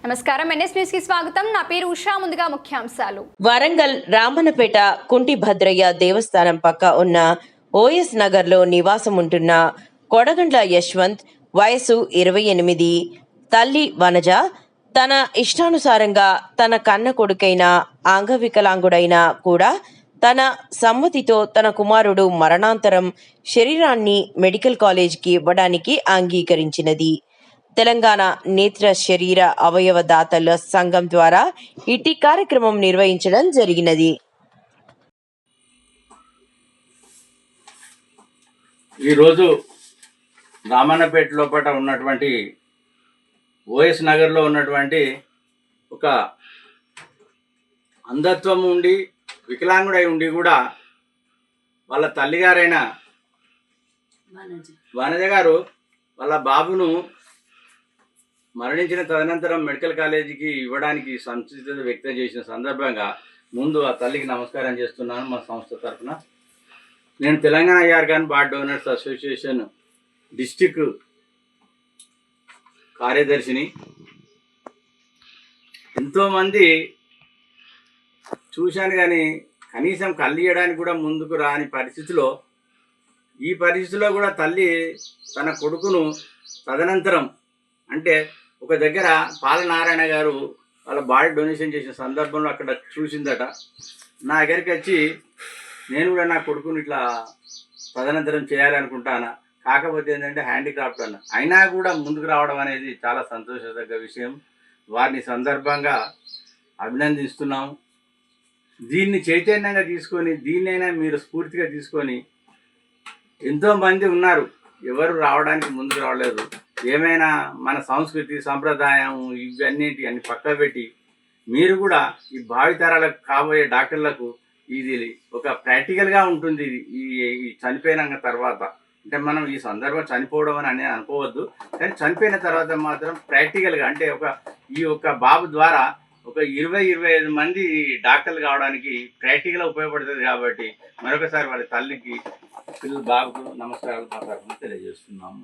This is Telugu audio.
నమస్కారం, ఎన్ఎస్ న్యూస్ కి స్వాగతం. నా పేరు ఉషా. ముందుగా ముఖ్యాంశాలు. వరంగల్ రామన్నపేట కుంటి భద్రయ్య దేవస్థానం పక్క ఉన్న ఓఎస్ నగర్ లో నివాసం ఉంటున్న కొడగండ్ల యశ్వంత్ వయసు 28, తల్లి వనజ తన ఇష్టానుసారంగా తన కన్న కొడుకైన అంగవికలాంగుడైన కూడా తన సమ్మతితో తన కుమారుడు మరణాంతరం శరీరాన్ని మెడికల్ కాలేజీకి ఇవ్వడానికి అంగీకరించినది. తెలంగాణ నేత్ర శరీర అవయవ దాతల సంఘం ద్వారా ఇటీ కార్యక్రమం నిర్వహించడం జరిగినది. ఈరోజు రామన్నపేట లోపల ఉన్నటువంటి ఓఎస్ నగర్లో ఉన్నటువంటి ఒక అంధత్వం ఉండి వికలాంగుడై ఉండి కూడా వాళ్ళ తల్లిగారైన వనజ గారు వాళ్ళ బాబును మరణించిన తదనంతరం మెడికల్ కాలేజీకి ఇవ్వడానికి సంసిద్ధత వ్యక్తం చేసిన సందర్భంగా ముందు ఆ తల్లికి నమస్కారం చేస్తున్నాను. మా సంస్థ తరఫున నేను Telangana organ body donors association district కార్యదర్శిని. ఎంతోమంది చూశాను కానీ కనీసం కళ్ళు ఇవ్వడానికి కూడా ముందుకు రాని పరిస్థితిలో, ఈ పరిస్థితిలో కూడా తల్లి తన కొడుకును తదనంతరం అంటే ఒక దగ్గర పాలనారాయణ గారు వాళ్ళ బాడీ డొనేషన్ చేసిన సందర్భంలో అక్కడ చూసిందట. నా దగ్గరికి వచ్చి నేను కూడా నా కొడుకుని ఇట్లా తదనంతరం చేయాలనుకుంటాను, కాకపోతే ఏంటంటే హ్యాండిక్రాఫ్ట్ అన్న అయినా కూడా ముందుకు రావడం అనేది చాలా సంతోషదగ్గ విషయం. వారిని సందర్భంగా అభినందిస్తున్నాము. దీన్ని చైతన్యంగా తీసుకొని దీన్నైనా మీరు స్ఫూర్తిగా తీసుకొని, ఎంతోమంది ఉన్నారు ఎవరు రావడానికి ముందుకు రావలేదు. ఏమైనా మన సంస్కృతి సంప్రదాయం ఇవన్నిటి పక్క పెట్టి మీరు కూడా ఈ భావితరాలకు కాబోయే డాక్టర్లకు ఇది ఒక ప్రాక్టికల్గా ఉంటుంది. ఈ చనిపోయిన తర్వాత అంటే మనం ఈ సందర్భం చనిపోవడం అని అనుకోవద్దు, కానీ చనిపోయిన తర్వాత మాత్రం ప్రాక్టికల్గా అంటే ఈ బాబు ద్వారా ఒక 20-25 మంది డాక్టర్లు కావడానికి ప్రాక్టికల్గా ఉపయోగపడుతుంది. కాబట్టి మరొకసారి వాళ్ళ తల్లికి బాబుకు నమస్కారాలు తెలియజేస్తున్నాము.